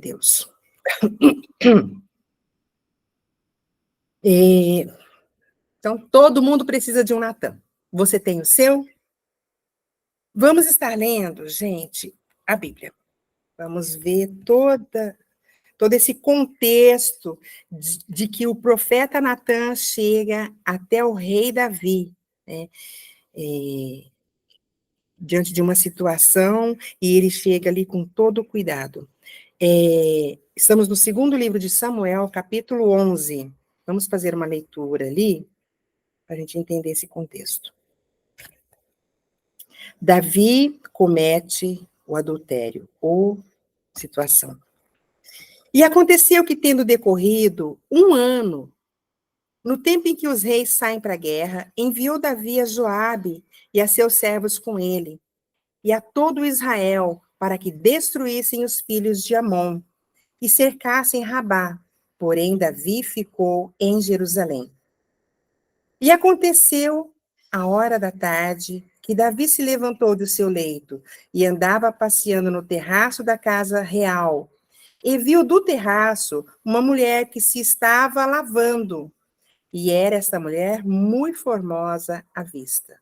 Deus. Então, todo mundo precisa de um Natan. Você tem o seu? Vamos estar lendo, gente, a Bíblia. Vamos ver todo esse contexto de que o profeta Natan chega até o rei Davi, né? Diante de uma situação, e ele chega ali com todo o cuidado. Estamos no segundo livro de Samuel, capítulo 11. Vamos fazer uma leitura ali, para a gente entender esse contexto. Davi comete o adultério, ou situação. E aconteceu que, tendo decorrido 1 ano, no tempo em que os reis saem para a guerra, enviou Davi a Joabe e a seus servos com ele, e a todo Israel, para que destruíssem os filhos de Amon e cercassem Rabá. Porém, Davi ficou em Jerusalém. E aconteceu, à hora da tarde, que Davi se levantou do seu leito e andava passeando no terraço da casa real, e viu do terraço uma mulher que se estava lavando, e era esta mulher muito formosa à vista.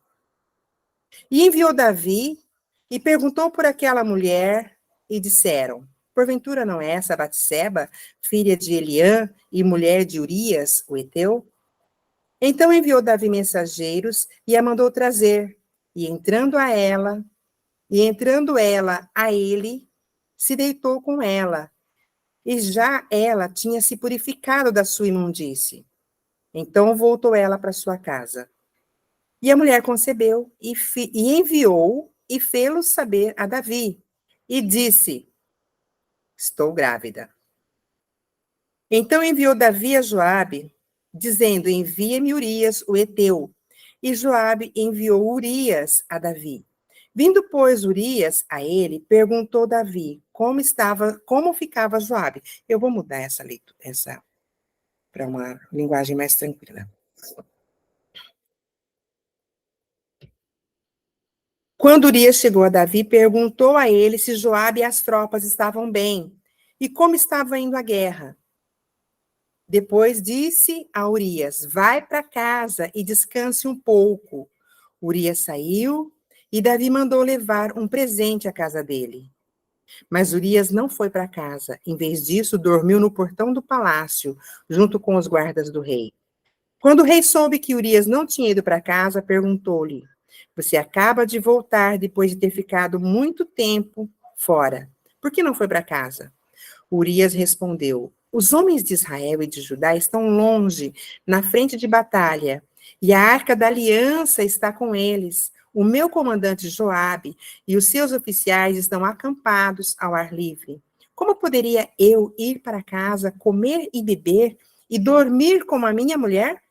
E enviou Davi e perguntou por aquela mulher, e disseram: porventura não é essa Batseba, filha de Eliã e mulher de Urias, o heteu? Então enviou Davi mensageiros e a mandou trazer, e entrando ela a ele, se deitou com ela, e já ela tinha se purificado da sua imundície. Então voltou ela para sua casa. E a mulher concebeu e enviou e fê-lo saber a Davi, e disse: estou grávida. Então enviou Davi a Joabe, dizendo: envia-me Urias, o heteu. E Joabe enviou Urias a Davi. Vindo, pois, Urias a ele, perguntou Davi como ficava Joabe. Eu vou mudar essa para uma linguagem mais tranquila. Quando Urias chegou a Davi, perguntou a ele se Joabe e as tropas estavam bem e como estava indo a guerra. Depois disse a Urias: vai para casa e descanse um pouco. Urias saiu e Davi mandou levar um presente à casa dele. Mas Urias não foi para casa. Em vez disso, dormiu no portão do palácio, junto com os guardas do rei. Quando o rei soube que Urias não tinha ido para casa, perguntou-lhe: você acaba de voltar depois de ter ficado muito tempo fora. Por que não foi para casa? Urias respondeu: os homens de Israel e de Judá estão longe, na frente de batalha, e a arca da aliança está com eles. O meu comandante Joabe e os seus oficiais estão acampados ao ar livre. Como poderia eu ir para casa, comer e beber e dormir como a minha mulher?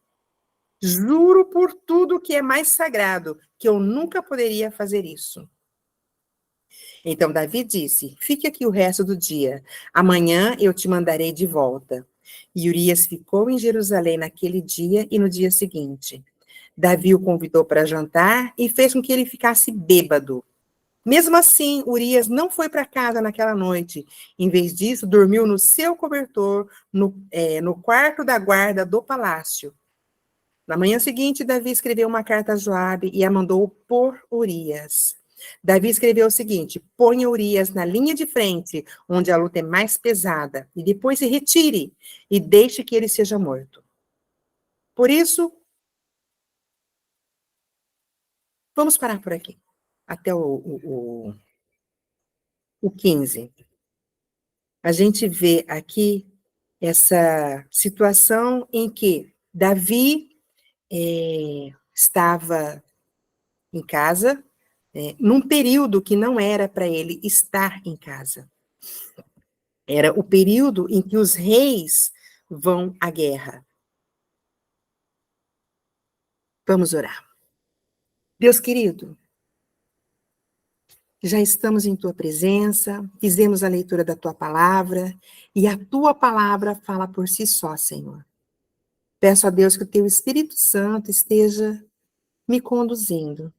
Juro por tudo que é mais sagrado, que eu nunca poderia fazer isso. Então Davi disse: fique aqui o resto do dia. Amanhã eu te mandarei de volta. E Urias ficou em Jerusalém naquele dia e no dia seguinte. Davi o convidou para jantar e fez com que ele ficasse bêbado. Mesmo assim, Urias não foi para casa naquela noite. Em vez disso, dormiu no seu cobertor, no quarto da guarda do palácio. Na manhã seguinte, Davi escreveu uma carta a Joabe e a mandou por Urias. Davi escreveu o seguinte: ponha Urias na linha de frente, onde a luta é mais pesada, e depois se retire e deixe que ele seja morto. Por isso, vamos parar por aqui, até o 15. A gente vê aqui essa situação em que Davi estava em casa, num período que não era para ele estar em casa. Era o período em que os reis vão à guerra. Vamos orar. Deus querido, já estamos em tua presença, fizemos a leitura da tua palavra, e a tua palavra fala por si só, Senhor. Peço a Deus que o teu Espírito Santo esteja me conduzindo,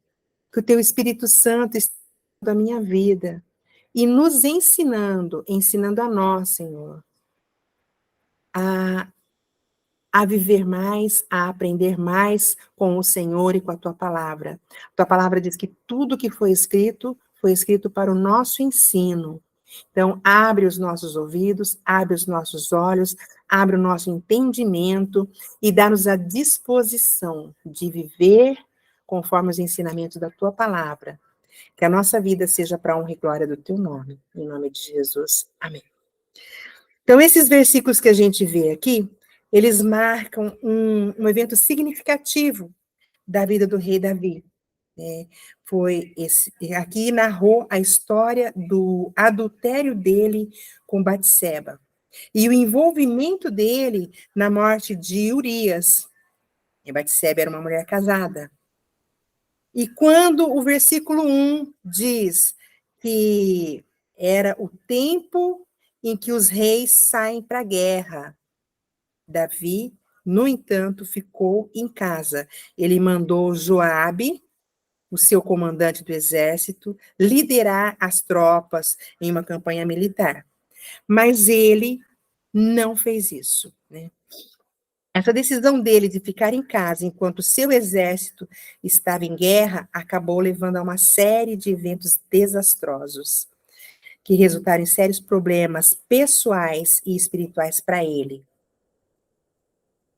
que o teu Espírito Santo esteja na minha vida, e nos ensinando a nós, Senhor, a, a viver mais, a aprender mais com o Senhor e com a tua palavra. Tua palavra diz que tudo que foi escrito para o nosso ensino. Então, abre os nossos ouvidos, abre os nossos olhos, abre o nosso entendimento e dá-nos a disposição de viver conforme os ensinamentos da tua palavra. Que a nossa vida seja para a honra e glória do teu nome. Em nome de Jesus. Amém. Então, esses versículos que a gente vê aqui, eles marcam um evento significativo da vida do rei Davi. Foi aqui narrou a história do adultério dele com Batseba e o envolvimento dele na morte de Urias. E Batseba era uma mulher casada. E quando o versículo 1 diz que era o tempo em que os reis saem para a guerra, Davi, no entanto, ficou em casa. Ele mandou Joabe, o seu comandante do exército, liderar as tropas em uma campanha militar. Mas ele não fez isso, né? Essa decisão dele de ficar em casa enquanto o seu exército estava em guerra acabou levando a uma série de eventos desastrosos, que resultaram em sérios problemas pessoais e espirituais para ele.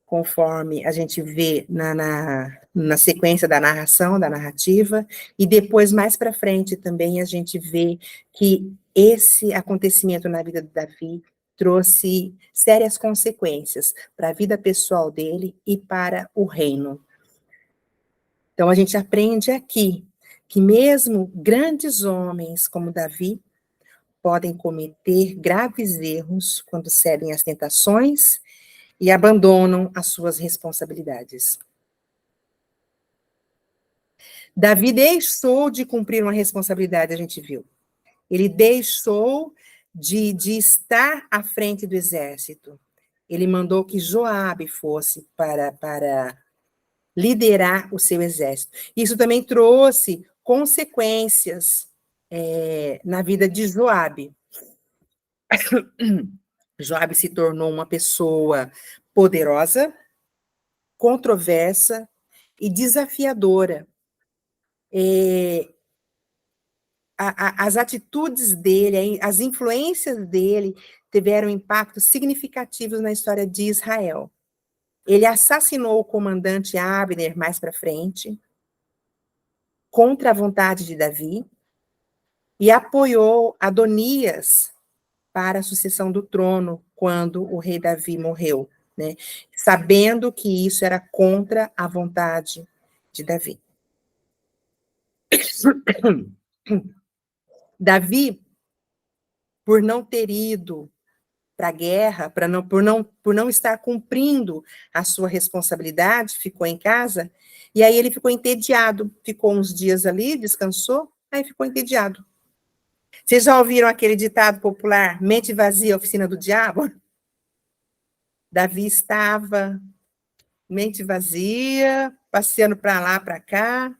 Conforme a gente vê na sequência da narração, da narrativa, e depois, mais para frente, também a gente vê que esse acontecimento na vida de Davi trouxe sérias consequências para a vida pessoal dele e para o reino. Então, a gente aprende aqui que mesmo grandes homens como Davi podem cometer graves erros quando cedem às tentações e abandonam as suas responsabilidades. Davi deixou de cumprir uma responsabilidade, a gente viu. Ele deixou de estar à frente do exército. Ele mandou que Joabe fosse para liderar o seu exército. Isso também trouxe consequências na vida de Joabe. Joabe se tornou uma pessoa poderosa, controversa e desafiadora. As atitudes dele, as influências dele tiveram impactos significativos na história de Israel. Ele assassinou o comandante Abner mais para frente, contra a vontade de Davi, e apoiou Adonias para a sucessão do trono quando o rei Davi morreu, né? Sabendo que isso era contra a vontade de Davi. Davi, por não ter ido para a guerra, por não estar cumprindo a sua responsabilidade, ficou em casa, e aí ele ficou entediado, ficou uns dias ali, descansou, aí ficou entediado. Vocês já ouviram aquele ditado popular, mente vazia, oficina do diabo? Davi estava mente vazia, passeando para lá, para cá.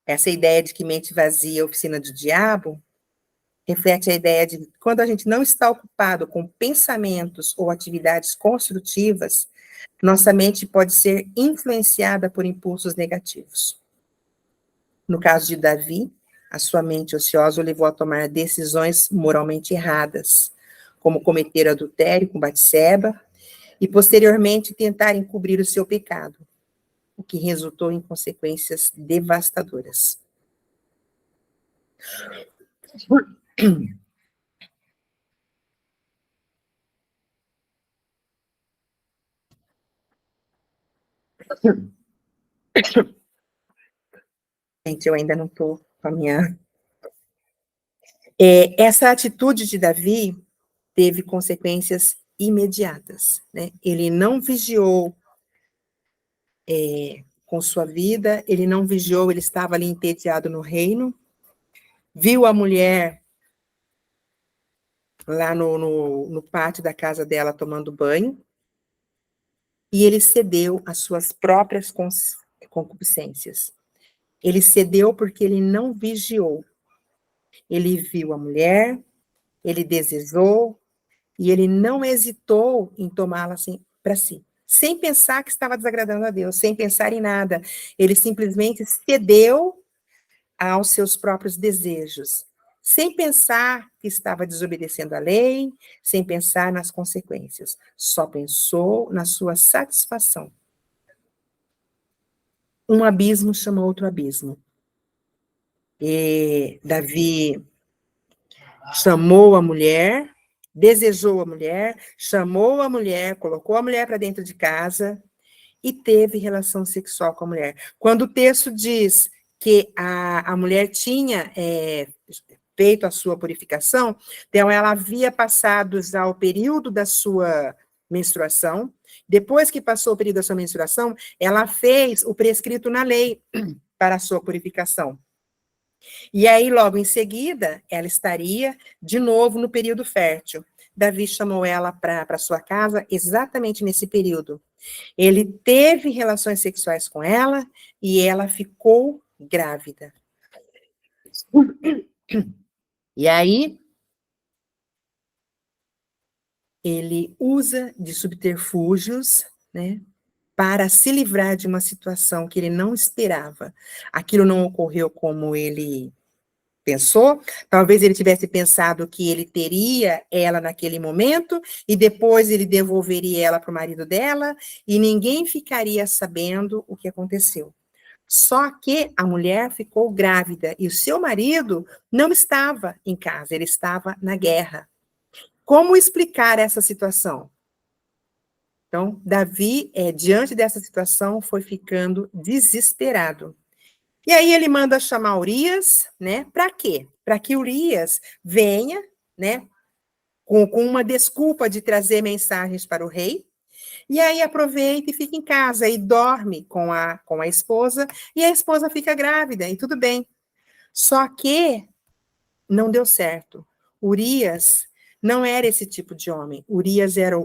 Essa ideia de que mente vazia, oficina do diabo, reflete a ideia de que quando a gente não está ocupado com pensamentos ou atividades construtivas, nossa mente pode ser influenciada por impulsos negativos. No caso de Davi, a sua mente ociosa o levou a tomar decisões moralmente erradas, como cometer adultério com Batseba e, posteriormente, tentar encobrir o seu pecado, o que resultou em consequências devastadoras. Gente, eu ainda não estou com a minha... essa atitude de Davi teve consequências imediatas, né? Ele não vigiou com sua vida, ele não vigiou, ele estava ali entediado no reino, viu a mulher lá no pátio da casa dela tomando banho, e ele cedeu às suas próprias concupiscências. Ele cedeu porque ele não vigiou. Ele viu a mulher, ele desejou, e ele não hesitou em tomá-la assim para si, sem pensar que estava desagradando a Deus, sem pensar em nada. Ele simplesmente cedeu aos seus próprios desejos, sem pensar que estava desobedecendo a lei, sem pensar nas consequências. Só pensou na sua satisfação. Um abismo chama outro abismo. E Davi chamou a mulher, desejou a mulher, chamou a mulher, colocou a mulher para dentro de casa e teve relação sexual com a mulher. Quando o texto diz que a mulher tinha feito a sua purificação, então ela havia passado já o período da sua menstruação, depois que passou o período da sua menstruação, ela fez o prescrito na lei para a sua purificação. E aí, logo em seguida, ela estaria de novo no período fértil. Davi chamou ela para sua casa exatamente nesse período. Ele teve relações sexuais com ela e ela ficou grávida. E aí, ele usa de subterfúgios, né, para se livrar de uma situação que ele não esperava. Aquilo não ocorreu como ele pensou, talvez ele tivesse pensado que ele teria ela naquele momento e depois ele devolveria ela para o marido dela e ninguém ficaria sabendo o que aconteceu. Só que a mulher ficou grávida e o seu marido não estava em casa, ele estava na guerra. Como explicar essa situação? Então, Davi, diante dessa situação, foi ficando desesperado. E aí ele manda chamar Urias, né? Para quê? Para que Urias venha, né? Com uma desculpa de trazer mensagens para o rei. E aí aproveita e fica em casa e dorme com a esposa. E a esposa fica grávida e tudo bem. Só que não deu certo. Urias não era esse tipo de homem. Urias era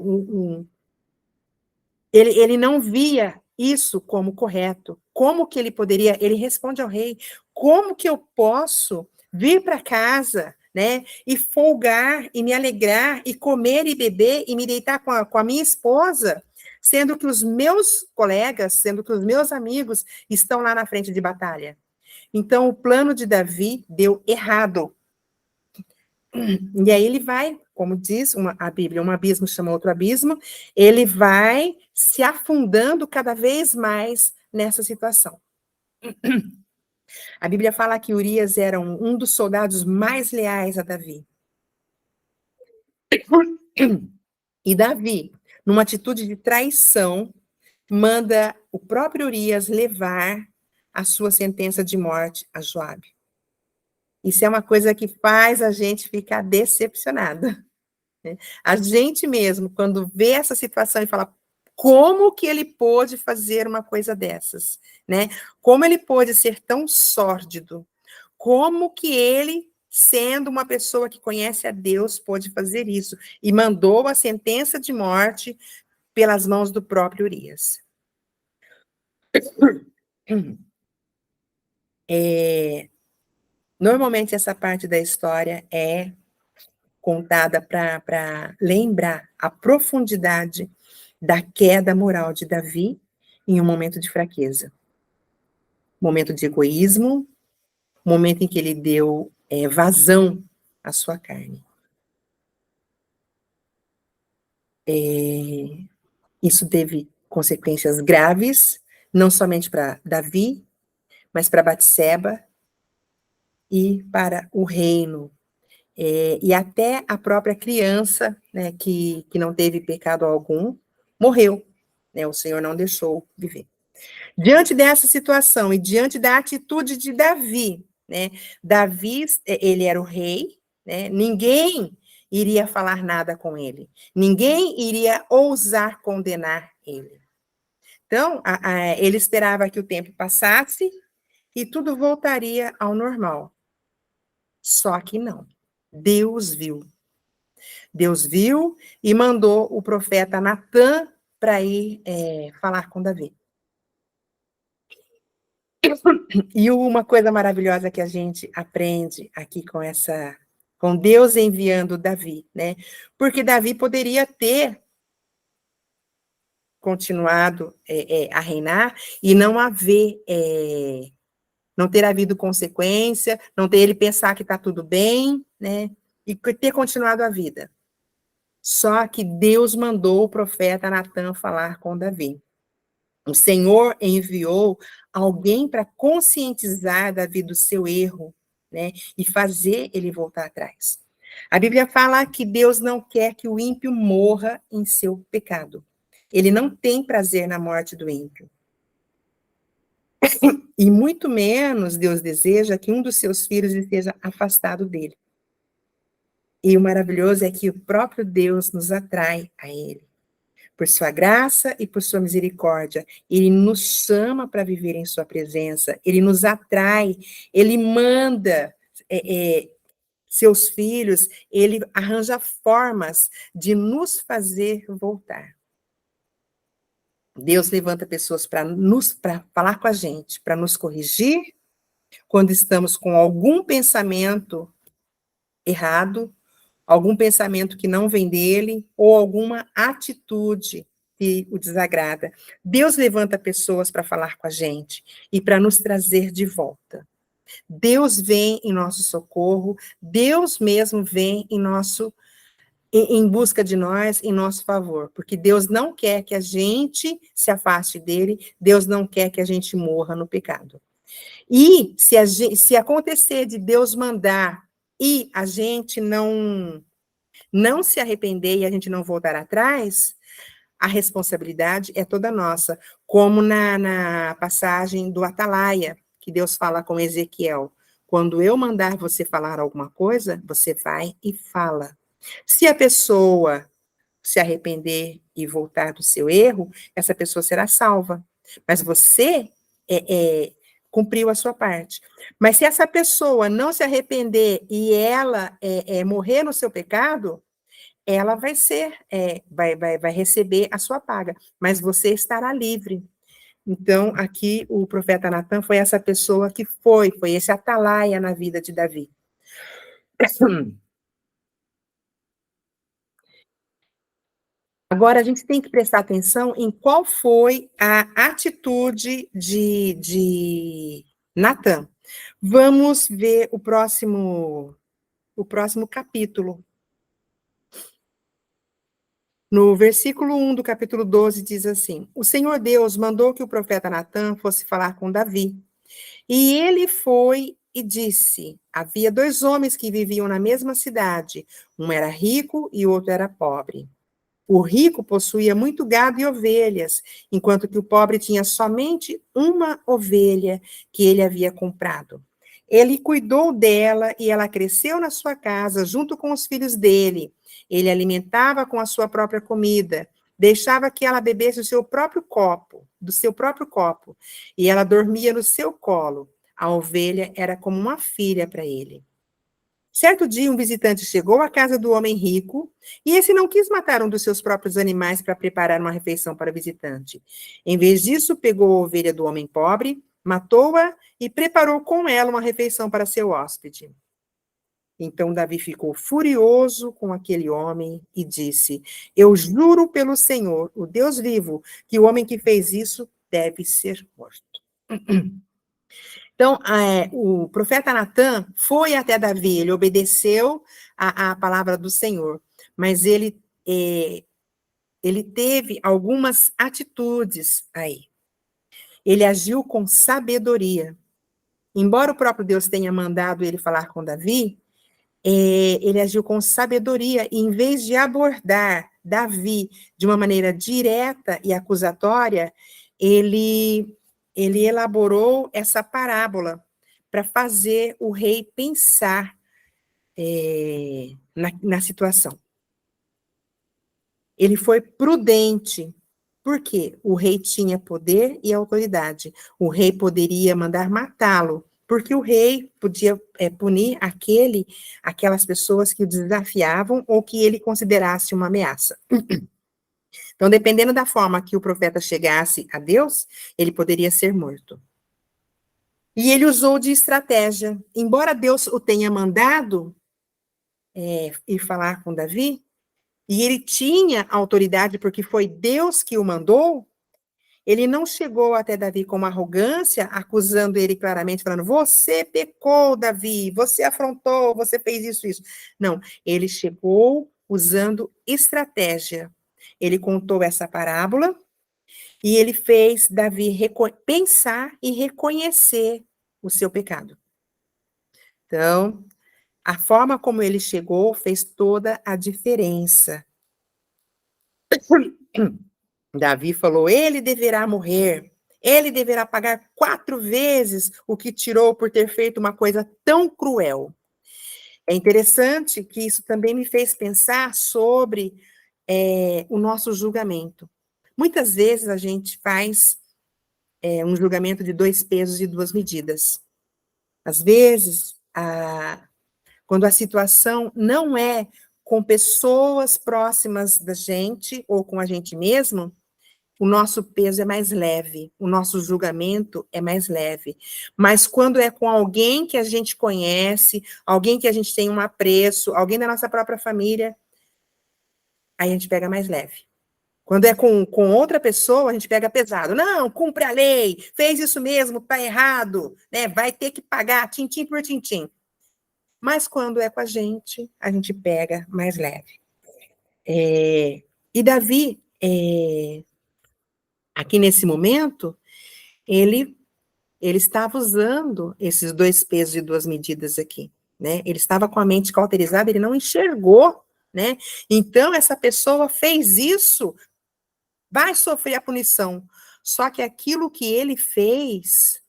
ele não via isso como correto. Como que ele poderia? Ele responde ao rei: como que eu posso vir para casa, né, e folgar e me alegrar e comer e beber e me deitar com a minha esposa, sendo que os meus colegas, sendo que os meus amigos estão lá na frente de batalha? Então, o plano de Davi deu errado. E aí ele vai, como diz a Bíblia, um abismo chama outro abismo, ele vai se afundando cada vez mais nessa situação. A Bíblia fala que Urias era um dos soldados mais leais a Davi. E Davi, numa atitude de traição, manda o próprio Urias levar a sua sentença de morte a Joabe. Isso é uma coisa que faz a gente ficar decepcionada. A gente mesmo, quando vê essa situação e fala, como que ele pôde fazer uma coisa dessas, né? Como ele pôde ser tão sórdido? Como que ele, sendo uma pessoa que conhece a Deus, pôde fazer isso? E mandou a sentença de morte pelas mãos do próprio Urias. Normalmente essa parte da história é contada para lembrar a profundidade da queda moral de Davi em um momento de fraqueza. Momento de egoísmo, momento em que ele deu vazão à sua carne. Isso teve consequências graves, não somente para Davi, mas para Batseba e para o reino. E até a própria criança, né, que não teve pecado algum, morreu. Né, o Senhor não deixou viver. Diante dessa situação e diante da atitude de Davi, né? Davi, ele era o rei, né? Ninguém iria falar nada com ele. Ninguém iria ousar condenar ele. Então, ele esperava que o tempo passasse e tudo voltaria ao normal. Só que não. Deus viu. Deus viu e mandou o profeta Natã para ir falar com Davi. E uma coisa maravilhosa que a gente aprende aqui com Deus enviando Davi, né? Porque Davi poderia ter continuado a reinar e não ter havido consequência, não ter ele pensar que está tudo bem, né? E ter continuado a vida. Só que Deus mandou o profeta Natan falar com Davi. O Senhor enviou alguém para conscientizar Davi do seu erro, né? E fazer ele voltar atrás. A Bíblia fala que Deus não quer que o ímpio morra em seu pecado. Ele não tem prazer na morte do ímpio. E muito menos Deus deseja que um dos seus filhos esteja afastado dele. E o maravilhoso é que o próprio Deus nos atrai a ele. Por sua graça e por sua misericórdia. Ele nos chama para viver em sua presença. Ele nos atrai. Ele manda seus filhos. Ele arranja formas de nos fazer voltar. Deus levanta pessoas para falar com a gente, para nos corrigir, quando estamos com algum pensamento errado, algum pensamento que não vem dele, ou alguma atitude que o desagrada. Deus levanta pessoas para falar com a gente e para nos trazer de volta. Deus vem em nosso socorro, Deus mesmo vem em busca de nós, em nosso favor, porque Deus não quer que a gente se afaste dele, Deus não quer que a gente morra no pecado. E se acontecer de Deus mandar e a gente não se arrepender e a gente não voltar atrás, a responsabilidade é toda nossa, como na passagem do Atalaia, que Deus fala com Ezequiel. Quando eu mandar você falar alguma coisa, você vai e fala. Se a pessoa se arrepender e voltar do seu erro, essa pessoa será salva. Mas você cumpriu a sua parte. Mas se essa pessoa não se arrepender e ela morrer no seu pecado, ela vai receber a sua paga, mas você estará livre. Então, aqui o profeta Natan foi essa pessoa que foi esse atalaia na vida de Davi. Agora, a gente tem que prestar atenção em qual foi a atitude de Natan. Vamos ver o próximo capítulo. No versículo 1 do capítulo 12, diz assim: O Senhor Deus mandou que o profeta Natan fosse falar com Davi. E ele foi e disse: Havia 2 homens que viviam na mesma cidade. Um era rico e o outro era pobre. O rico possuía muito gado e ovelhas, enquanto que o pobre tinha somente uma ovelha que ele havia comprado. Ele cuidou dela e ela cresceu na sua casa, junto com os filhos dele. Ele alimentava com a sua própria comida, deixava que ela bebesse do seu próprio copo, e ela dormia no seu colo. A ovelha era como uma filha para ele. Certo dia, um visitante chegou à casa do homem rico, e esse não quis matar um dos seus próprios animais para preparar uma refeição para o visitante. Em vez disso, pegou a ovelha do homem pobre, matou-a e preparou com ela uma refeição para seu hóspede. Então Davi ficou furioso com aquele homem e disse: Eu juro pelo Senhor, o Deus vivo, que o homem que fez isso deve ser morto. Então, o profeta Natan foi até Davi, ele obedeceu a palavra do Senhor, mas ele teve algumas atitudes aí. Ele agiu com sabedoria. Embora o próprio Deus tenha mandado ele falar com Davi, ele agiu com sabedoria, e em vez de abordar Davi de uma maneira direta e acusatória, ele elaborou essa parábola para fazer o rei pensar na situação. Ele foi prudente, porque o rei tinha poder e autoridade. O rei poderia mandar matá-lo, porque o rei podia punir aquelas pessoas que o desafiavam ou que ele considerasse uma ameaça. Então, dependendo da forma que o profeta chegasse a Deus, ele poderia ser morto. E ele usou de estratégia. Embora Deus o tenha mandado ir falar com Davi, e ele tinha autoridade porque foi Deus que o mandou, ele não chegou até Davi com uma arrogância, acusando ele claramente, falando: você pecou, Davi, você afrontou, você fez isso, isso. Não, ele chegou usando estratégia. Ele contou essa parábola e ele fez Davi pensar e reconhecer o seu pecado. Então, a forma como ele chegou fez toda a diferença. Davi falou: ele deverá morrer. Ele deverá pagar 4 vezes o que tirou por ter feito uma coisa tão cruel. É interessante que isso também me fez pensar sobre o nosso julgamento. Muitas vezes a gente faz um julgamento de 2 pesos e 2 medidas. Às vezes, quando a situação não é com pessoas próximas da gente ou com a gente mesmo, o nosso peso é mais leve, o nosso julgamento é mais leve. Mas quando é com alguém que a gente conhece, alguém que a gente tem um apreço, alguém da nossa própria família, aí a gente pega mais leve. Quando é com outra pessoa, a gente pega pesado. Não, cumpre a lei, fez isso mesmo, tá errado, né? Vai ter que pagar tintim por tintim. Mas quando é com a gente pega mais leve. E Davi, aqui nesse momento, ele estava usando esses 2 pesos e 2 medidas aqui, né? Ele estava com a mente cauterizada, ele não enxergou, né? Então, essa pessoa fez isso, vai sofrer a punição. Só que aquilo que ele fez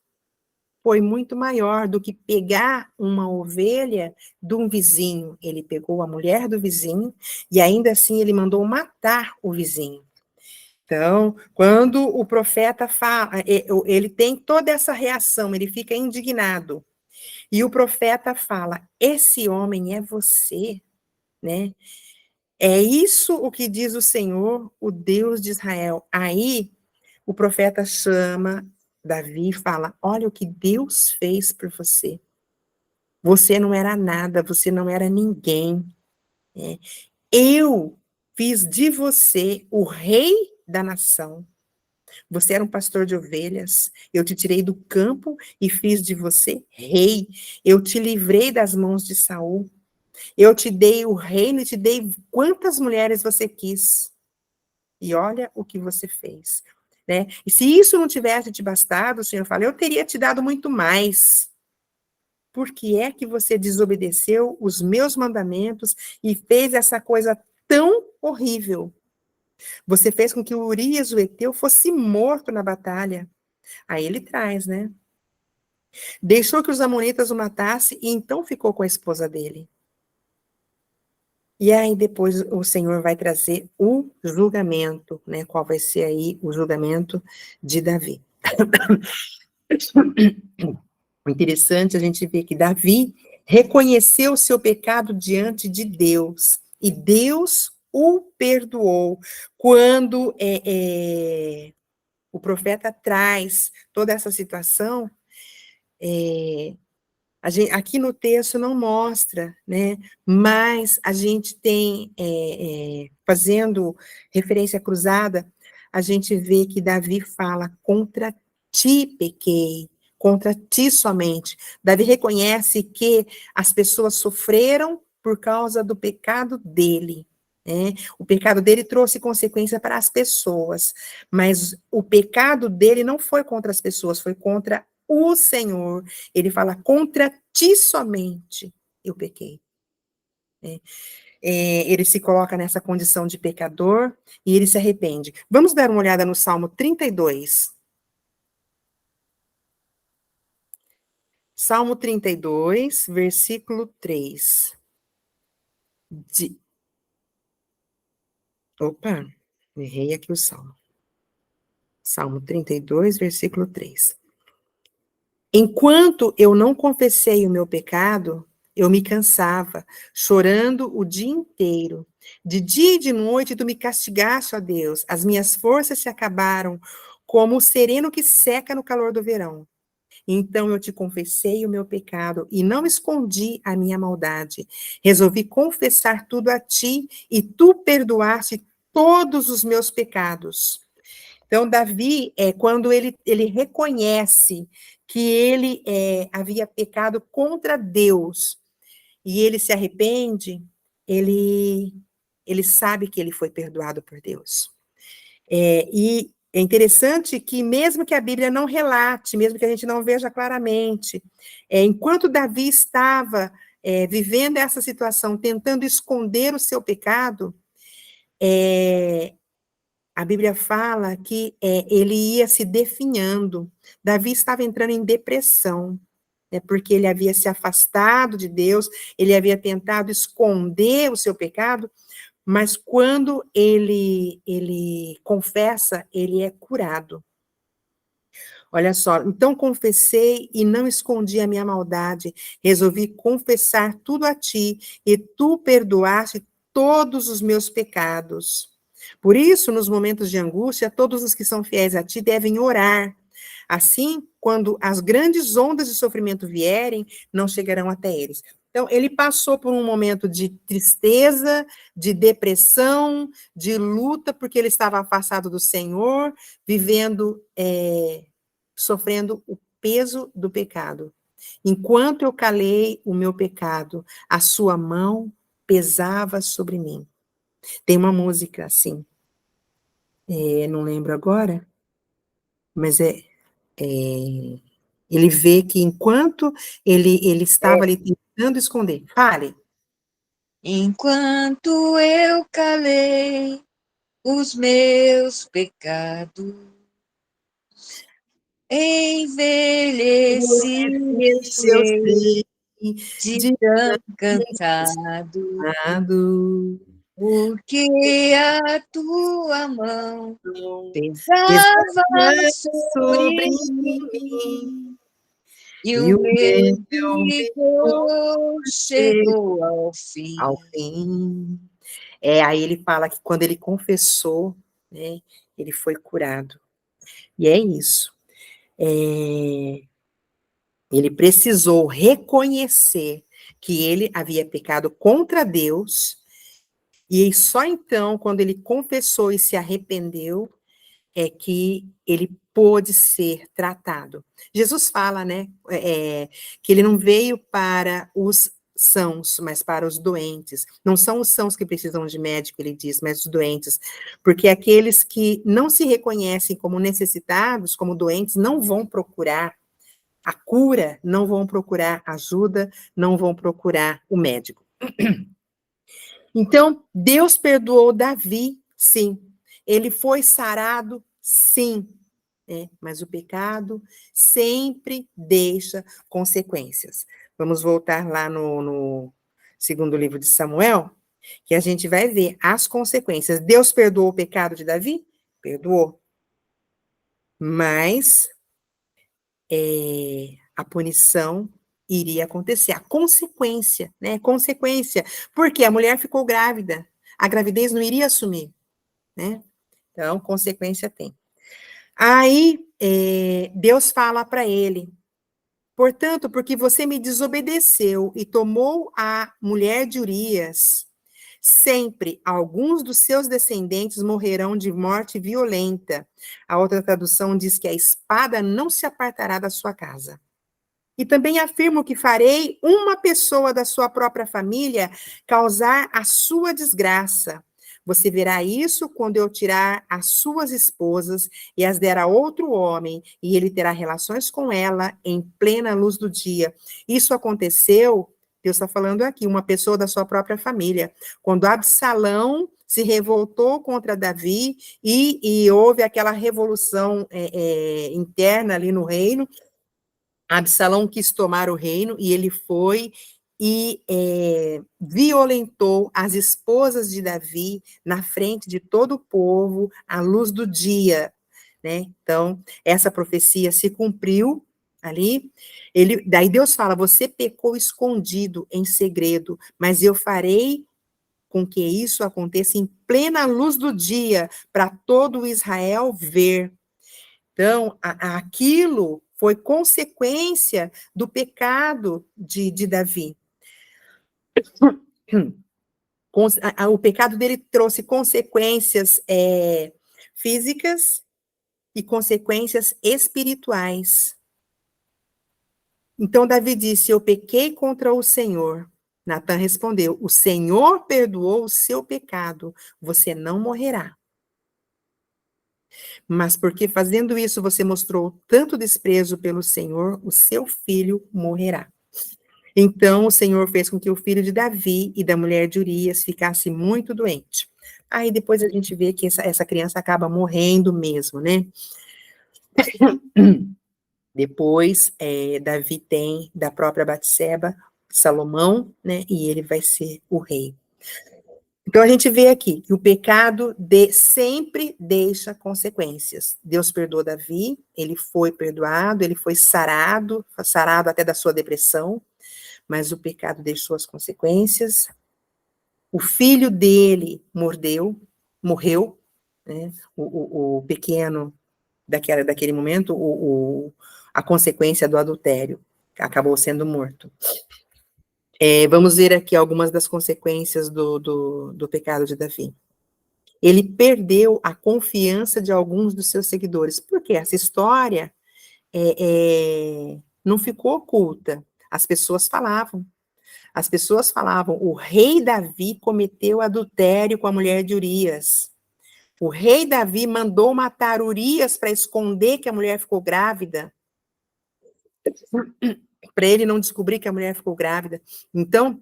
foi muito maior do que pegar uma ovelha de um vizinho. Ele pegou a mulher do vizinho e ainda assim ele mandou matar o vizinho. Então, quando o profeta fala, ele tem toda essa reação, ele fica indignado. E o profeta fala: esse homem é você, né? É isso o que diz o Senhor, o Deus de Israel. Aí o profeta chama Davi e fala: olha o que Deus fez por você. Você não era nada, você não era ninguém. Né? Eu fiz de você o rei da nação. Você era um pastor de ovelhas. Eu te tirei do campo e fiz de você rei. Eu te livrei das mãos de Saul. Eu te dei o reino e te dei quantas mulheres você quis. E olha o que você fez. Né? E se isso não tivesse te bastado, o Senhor fala: eu teria te dado muito mais. Por que é que você desobedeceu os meus mandamentos e fez essa coisa tão horrível? Você fez com que o Urias, o Eteu, fosse morto na batalha. Aí ele traz, né? Deixou que os amonitas o matassem e então ficou com a esposa dele. E aí depois o Senhor vai trazer o julgamento, né? Qual vai ser aí o julgamento de Davi. O interessante a gente ver que Davi reconheceu o seu pecado diante de Deus e Deus o perdoou. Quando o profeta traz toda essa situação, aqui no texto não mostra, né? Mas a gente tem, fazendo referência cruzada, a gente vê que Davi fala: contra ti pequei, contra ti somente. Davi reconhece que as pessoas sofreram por causa do pecado dele. Né? O pecado dele trouxe consequência para as pessoas, mas o pecado dele não foi contra as pessoas, foi contra o Senhor. Ele fala: contra ti somente eu pequei. Ele se coloca nessa condição de pecador e ele se arrepende. Vamos dar uma olhada no Salmo 32. Salmo 32, versículo 3. Opa, errei aqui o Salmo. Salmo 32, versículo 3. Enquanto eu não confessei o meu pecado, eu me cansava, chorando o dia inteiro. De dia e de noite tu me castigaste, ó Deus. As minhas forças se acabaram, como o sereno que seca no calor do verão. Então eu te confessei o meu pecado e não escondi a minha maldade. Resolvi confessar tudo a ti e tu perdoaste todos os meus pecados. Então, Davi, quando ele reconhece que ele havia pecado contra Deus e ele se arrepende, ele sabe que ele foi perdoado por Deus. E é interessante que, mesmo que a Bíblia não relate, mesmo que a gente não veja claramente, enquanto Davi estava vivendo essa situação, tentando esconder o seu pecado, a Bíblia fala que ele ia se definhando. Davi estava entrando em depressão, porque ele havia se afastado de Deus, ele havia tentado esconder o seu pecado, mas quando ele confessa, ele é curado. Olha só, então confessei e não escondi a minha maldade, resolvi confessar tudo a ti, e tu perdoaste todos os meus pecados. Por isso, nos momentos de angústia, todos os que são fiéis a ti devem orar. Assim, quando as grandes ondas de sofrimento vierem, não chegarão até eles. Então, ele passou por um momento de tristeza, de depressão, de luta, porque ele estava afastado do Senhor, vivendo, sofrendo o peso do pecado. Enquanto eu calei o meu pecado, a sua mão pesava sobre mim. Tem uma música assim, não lembro agora, mas ele vê que enquanto ele estava ali tentando esconder, fale. Enquanto eu calei os meus pecados, envelheci Eu eu sei de de tão cansado, nada, porque a tua mão pesava pesava sobre sobre mim, mim, e e o o meu meu vigor chegou ao ao fim. fim. Aí ele fala que quando ele confessou, né, ele foi curado. E é isso. Ele precisou reconhecer que ele havia pecado contra Deus, e só então, quando ele confessou e se arrependeu, é que ele pôde ser tratado. Jesus fala, né, que ele não veio para os sãos, mas para os doentes. Não são os sãos que precisam de médico, ele diz, mas os doentes. Porque aqueles que não se reconhecem como necessitados, como doentes, não vão procurar a cura, não vão procurar ajuda, não vão procurar o médico. Então, Deus perdoou Davi, sim. Ele foi sarado, sim. Mas o pecado sempre deixa consequências. Vamos voltar lá no segundo livro de Samuel, que a gente vai ver as consequências. Deus perdoou o pecado de Davi? Perdoou. Mas a punição iria acontecer, a consequência, né? Consequência, porque a mulher ficou grávida, a gravidez não iria assumir, né? Então, consequência tem. Aí, Deus fala para ele, portanto, porque você me desobedeceu e tomou a mulher de Urias, sempre alguns dos seus descendentes morrerão de morte violenta. A outra tradução diz que a espada não se apartará da sua casa. E também afirmo que farei uma pessoa da sua própria família causar a sua desgraça. Você verá isso quando eu tirar as suas esposas e as der a outro homem, e ele terá relações com ela em plena luz do dia. Isso aconteceu, Deus está falando aqui, uma pessoa da sua própria família. Quando Absalão se revoltou contra Davi e houve aquela revolução interna ali no reino, Absalão quis tomar o reino e ele foi e violentou as esposas de Davi na frente de todo o povo, à luz do dia, né? Então, essa profecia se cumpriu ali. Daí Deus fala: você pecou escondido, em segredo, mas eu farei com que isso aconteça em plena luz do dia, para todo Israel ver. Então, aquilo foi consequência do pecado de Davi. O pecado dele trouxe consequências físicas e consequências espirituais. Então, Davi disse, eu pequei contra o Senhor. Natan respondeu, o Senhor perdoou o seu pecado, você não morrerá. Mas porque fazendo isso você mostrou tanto desprezo pelo Senhor, o seu filho morrerá. Então o Senhor fez com que o filho de Davi e da mulher de Urias ficasse muito doente. Aí depois a gente vê que essa criança acaba morrendo mesmo, né? Depois, Davi tem da própria Batseba, Salomão, né? E ele vai ser o rei. Então, a gente vê aqui que o pecado sempre deixa consequências. Deus perdoou Davi, ele foi perdoado, ele foi sarado até da sua depressão, mas o pecado deixou as consequências. O filho dele morreu, né? O pequeno daquele momento, a consequência do adultério, acabou sendo morto. Vamos ver aqui algumas das consequências do pecado de Davi. Ele perdeu a confiança de alguns dos seus seguidores, porque essa história não ficou oculta. As pessoas falavam, o rei Davi cometeu adultério com a mulher de Urias. O rei Davi mandou matar Urias para esconder que a mulher ficou grávida, para ele não descobrir que a mulher ficou grávida. Então,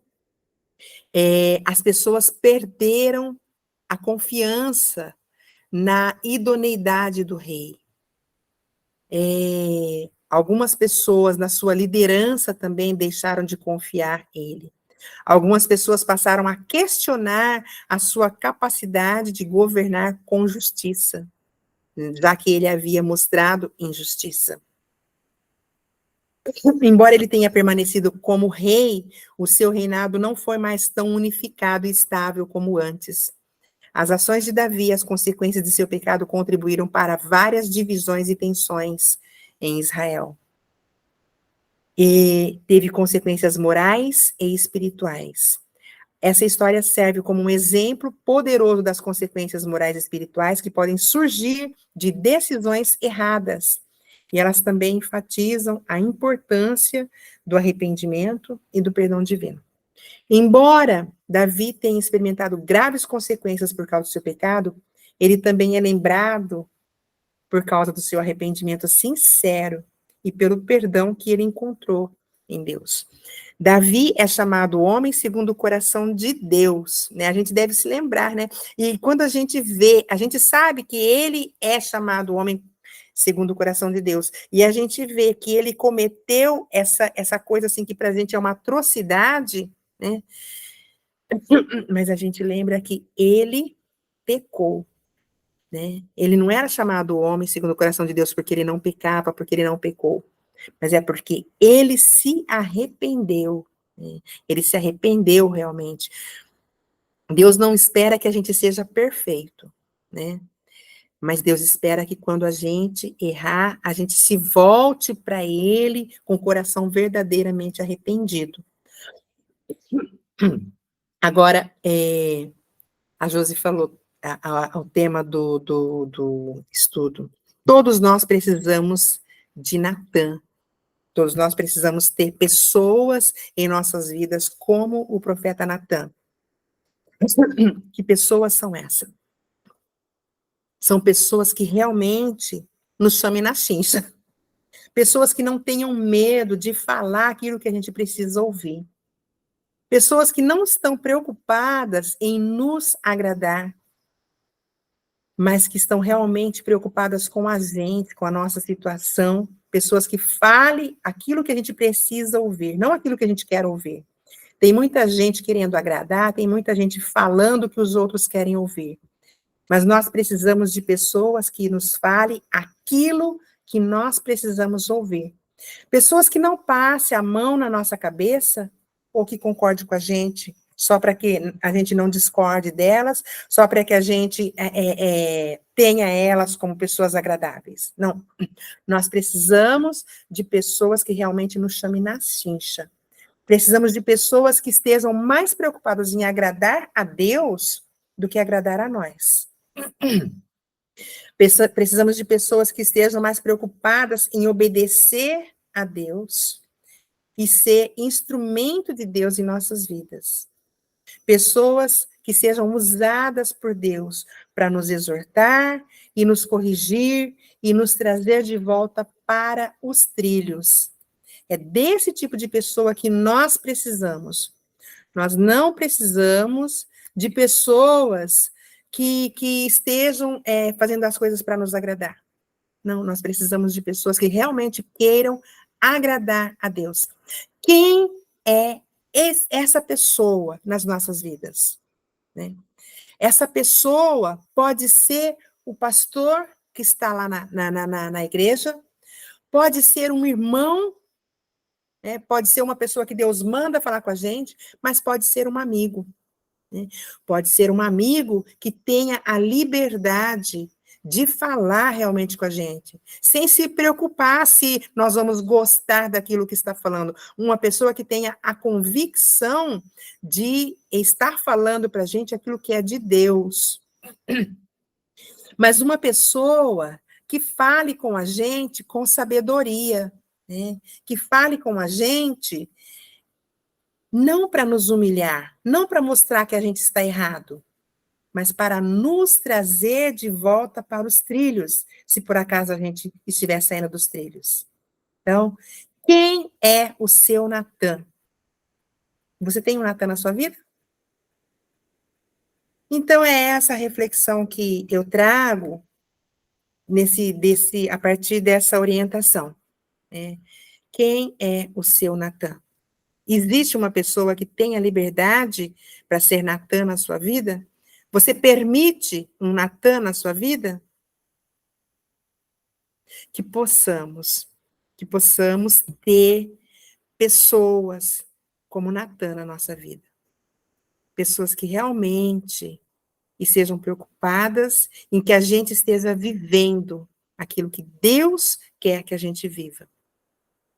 as pessoas perderam a confiança na idoneidade do rei. Algumas pessoas na sua liderança também deixaram de confiar nele. Algumas pessoas passaram a questionar a sua capacidade de governar com justiça, já que ele havia mostrado injustiça. Embora ele tenha permanecido como rei, o seu reinado não foi mais tão unificado e estável como antes. As ações de Davi e as consequências de seu pecado contribuíram para várias divisões e tensões em Israel. E teve consequências morais e espirituais. Essa história serve como um exemplo poderoso das consequências morais e espirituais que podem surgir de decisões erradas. E elas também enfatizam a importância do arrependimento e do perdão divino. Embora Davi tenha experimentado graves consequências por causa do seu pecado, ele também é lembrado por causa do seu arrependimento sincero e pelo perdão que ele encontrou em Deus. Davi é chamado homem segundo o coração de Deus, né? A gente deve se lembrar, né? E quando a gente vê, a gente sabe que ele é chamado homem segundo o coração de Deus, e a gente vê que ele cometeu essa coisa assim que pra gente é uma atrocidade, né? Mas a gente lembra que ele pecou, né? Ele não era chamado homem segundo o coração de Deus porque ele não pecava, porque ele não pecou, mas é porque ele se arrependeu, né? Ele se arrependeu realmente. Deus não espera que a gente seja perfeito, né? Mas Deus espera que quando a gente errar, a gente se volte para ele com o coração verdadeiramente arrependido. Agora, a Josi falou o tema do estudo. Todos nós precisamos de Natan. Todos nós precisamos ter pessoas em nossas vidas como o profeta Natan. Que pessoas são essas? São pessoas que realmente nos chamem na chincha. Pessoas que não tenham medo de falar aquilo que a gente precisa ouvir. Pessoas que não estão preocupadas em nos agradar, mas que estão realmente preocupadas com a gente, com a nossa situação. Pessoas que falem aquilo que a gente precisa ouvir, não aquilo que a gente quer ouvir. Tem muita gente querendo agradar, tem muita gente falando o que os outros querem ouvir. Mas nós precisamos de pessoas que nos falem aquilo que nós precisamos ouvir. Pessoas que não passem a mão na nossa cabeça ou que concordem com a gente, só para que a gente não discorde delas, só para que a gente tenha elas como pessoas agradáveis. Não, nós precisamos de pessoas que realmente nos chamem na chincha. Precisamos de pessoas que estejam mais preocupadas em agradar a Deus do que agradar a nós. Precisamos de pessoas que estejam mais preocupadas em obedecer a Deus e ser instrumento de Deus em nossas vidas. Pessoas que sejam usadas por Deus para nos exortar e nos corrigir e nos trazer de volta para os trilhos. É desse tipo de pessoa que nós precisamos. Nós não precisamos de pessoas que estejam fazendo as coisas para nos agradar. Não, nós precisamos de pessoas que realmente queiram agradar a Deus. Quem é essa pessoa nas nossas vidas? Né? Essa pessoa pode ser o pastor que está lá na igreja, pode ser um irmão, né? Pode ser uma pessoa que Deus manda falar com a gente, mas pode ser um amigo. Né? Pode ser um amigo que tenha a liberdade de falar realmente com a gente, sem se preocupar se nós vamos gostar daquilo que está falando. Uma pessoa que tenha a convicção de estar falando para a gente aquilo que é de Deus. Mas uma pessoa que fale com a gente com sabedoria, né? Que fale com a gente não para nos humilhar, não para mostrar que a gente está errado, mas para nos trazer de volta para os trilhos, se por acaso a gente estiver saindo dos trilhos. Então, quem é o seu Natan? Você tem um Natan na sua vida? Então, é essa reflexão que eu trago a partir dessa orientação. Né? Quem é o seu Natan? Existe uma pessoa que tenha liberdade para ser Natan na sua vida? Você permite um Natan na sua vida? Que possamos ter pessoas como Natan na nossa vida. Pessoas que realmente sejam preocupadas em que a gente esteja vivendo aquilo que Deus quer que a gente viva.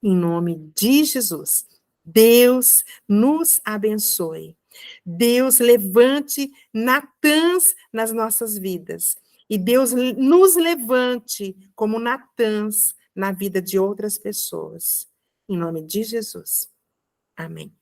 Em nome de Jesus. Deus nos abençoe. Deus levante Natãs nas nossas vidas. E Deus nos levante como Natãs na vida de outras pessoas. Em nome de Jesus. Amém.